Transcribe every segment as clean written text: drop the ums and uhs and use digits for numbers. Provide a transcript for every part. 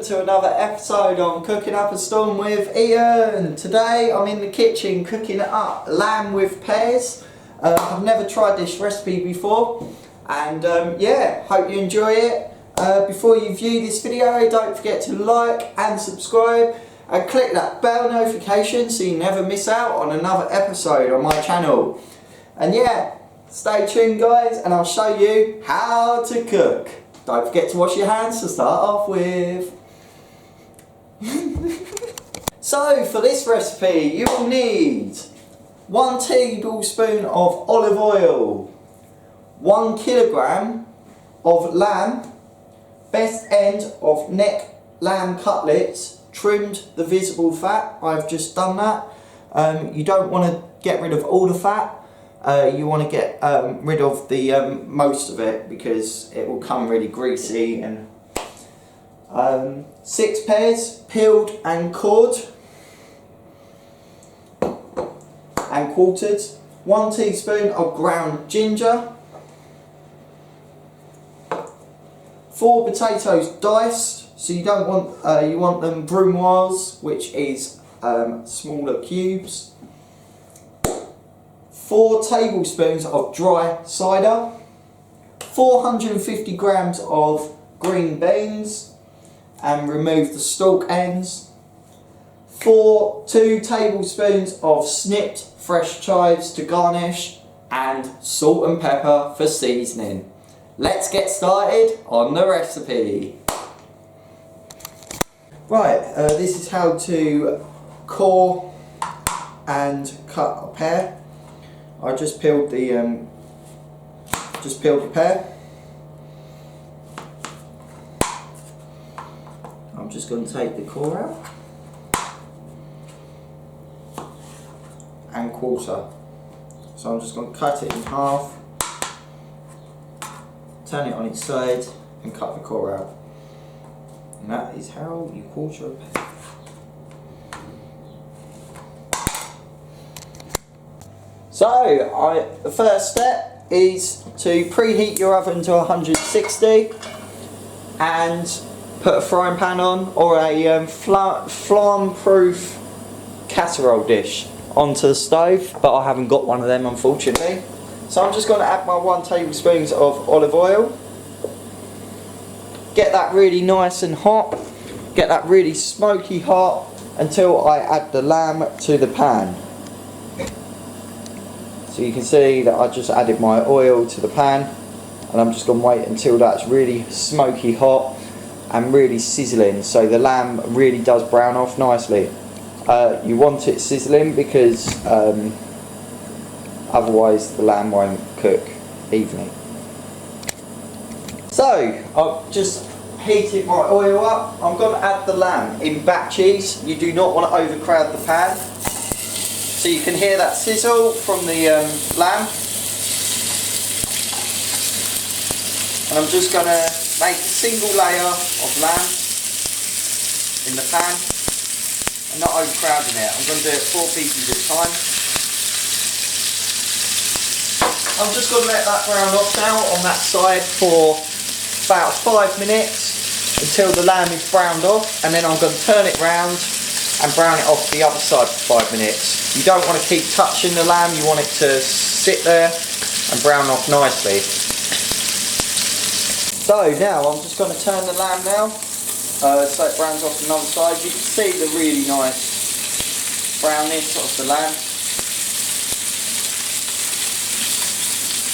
to another episode on Cooking Up a Storm with Ian. Today I'm in the kitchen cooking up lamb with pears. I've never tried this recipe before and yeah, hope you enjoy it. Before you view this video, don't forget to like and subscribe and click that bell notification so you never miss out on another episode on my channel. And yeah, stay tuned guys and I'll show you how to cook. Don't forget to wash your hands to start off with. So for this recipe you will need 1 tablespoon of olive oil, 1 kilogram of lamb, best end of neck lamb cutlets, trimmed the visible fat. I've just done that. You don't want to get rid of all the fat. You want to get rid of the most of it because it will come really greasy. And 6 pears, peeled and cored and quartered. 1 teaspoon of ground ginger. 4 potatoes diced, so you don't want you want them brunoise, which is smaller cubes. 4 tablespoons of dry cider, 450 grams of green beans and remove the stalk ends, 2 tablespoons of snipped fresh chives to garnish, and salt and pepper for seasoning. Let's get started on the recipe. Right, this is how to core and cut a pear. I just peeled the pear. I'm just going to take the core out and quarter. So I'm just going to cut it in half, turn it on its side and cut the core out. And that is how you quarter a pear. So, the first step is to preheat your oven to 160 and put a frying pan on or a flame-proof casserole dish onto the stove, but I haven't got one of them unfortunately. So I'm just going to add my 1 tablespoon of olive oil, get that really nice and hot, get that really smoky hot until I add the lamb to the pan. So you can see that I just added my oil to the pan and I'm just going to wait until that's really smoky hot and really sizzling, so the lamb really does brown off nicely. You want it sizzling because otherwise the lamb won't cook evenly. So I've just heated my oil up. I'm going to add the lamb in batches. You do not want to overcrowd the pan. So you can hear that sizzle from the lamb. And I'm just going to make a single layer of lamb in the pan and not overcrowding it. I'm going to do it 4 pieces at a time. I'm just going to let that brown off now on that side for about 5 minutes until the lamb is browned off, and then I'm going to turn it round and brown it off the other side for 5 minutes. You don't want to keep touching the lamb, you want it to sit there and brown off nicely. So now I'm just going to turn the lamb now, so it browns off another side. You can see the really nice brownness of the lamb.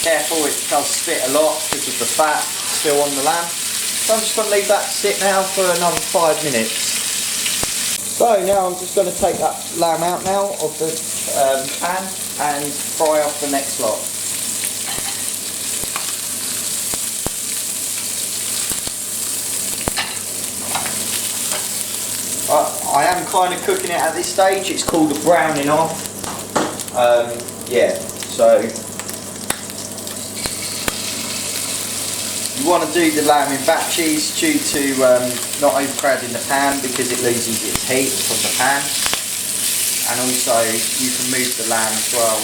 Careful, it does spit a lot because of the fat still on the lamb. So I'm just going to leave that sit now for another 5 minutes. So now I'm just going to take that lamb out now of the pan and fry off the next lot. I am kind of cooking it at this stage. It's called a browning off. Yeah, so you want to do the lamb in batches due to not overcrowding the pan because it loses its heat from the pan, and also you can move the lamb as well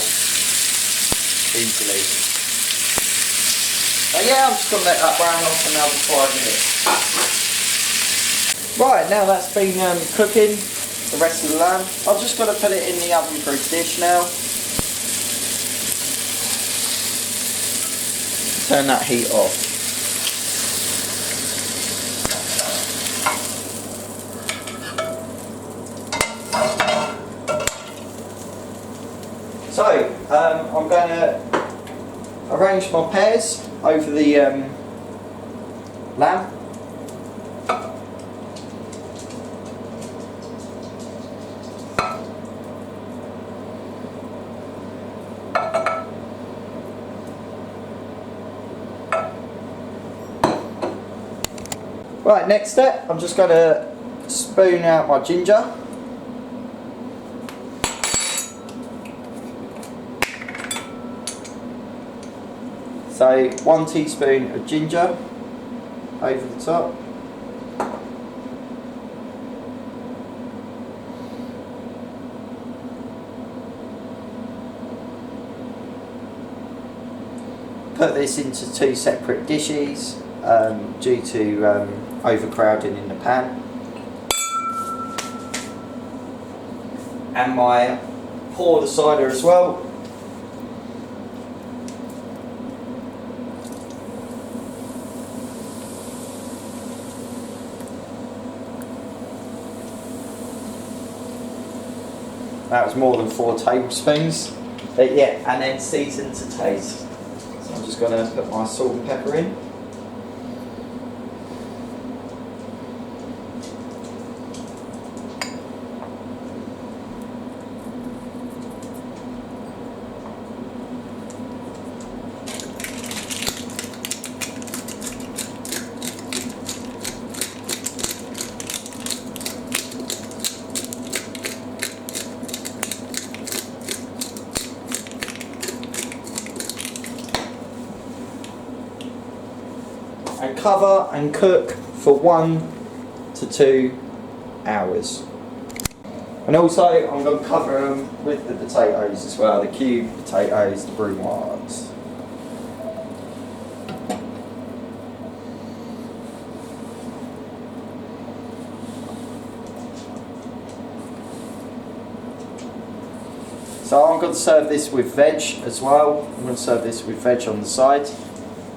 easily. So yeah, I'm just going to let that brown off for another 5 minutes. Right, now that's been cooking, the rest of the lamb, I've just got to put it in the oven for a dish now. Turn that heat off. So, I'm going to arrange my pears over the lamb. Right, next step, I'm just going to spoon out my ginger. So 1 teaspoon of ginger over the top. Put this into 2 separate dishes due to overcrowding in the pan. And my pour the cider as well. That was more than 4 tablespoons. But yeah, and then season to taste. So I'm just going to put my salt and pepper in. And cover and cook for 1 to 2 hours. And also I'm going to cover them with the potatoes as well, the cubed potatoes, the brunoise. So I'm going to serve this with veg as well. I'm going to serve this with veg on the side.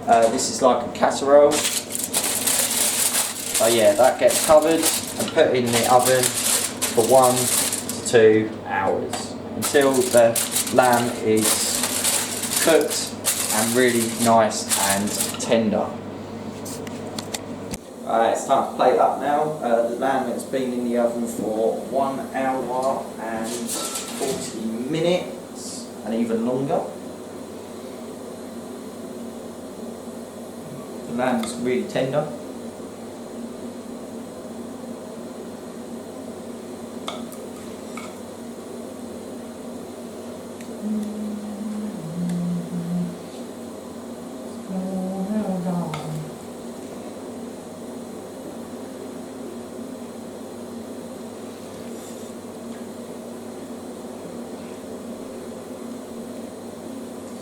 This is like a casserole. So yeah, that gets covered and put in the oven for 1 to 2 hours until the lamb is cooked and really nice and tender. It's time to plate up now. The lamb has been in the oven for 1 hour and 40 minutes and even longer. The lamb's really tender.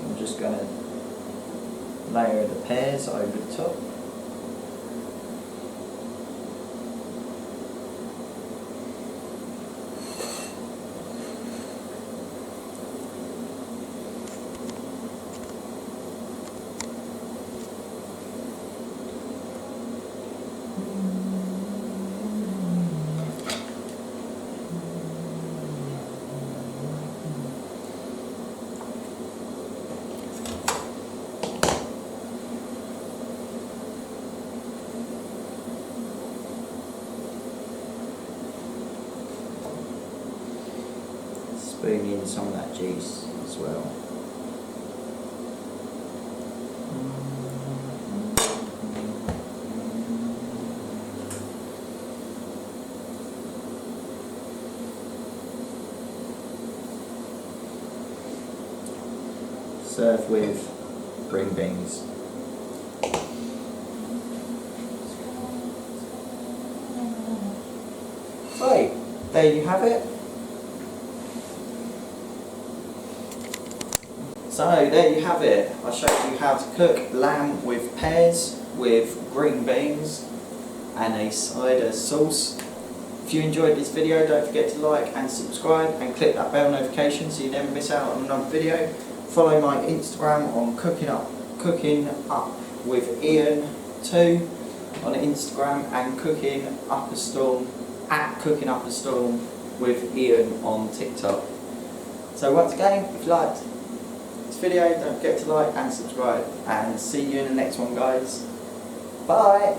I'm just going to layer the pears over the top. Spoon in some of that juice as well. Serve with green beans. So, there you have it. So there you have it. I showed you how to cook lamb with pears, with green beans, and a cider sauce. If you enjoyed this video, don't forget to like and subscribe and click that bell notification so you never miss out on another video. Follow my Instagram on cooking up with Ian 2 on Instagram, and cooking up a storm with Ian on TikTok. So once again, if you liked this video, don't forget to like and subscribe, and see you in the next one, guys. Bye.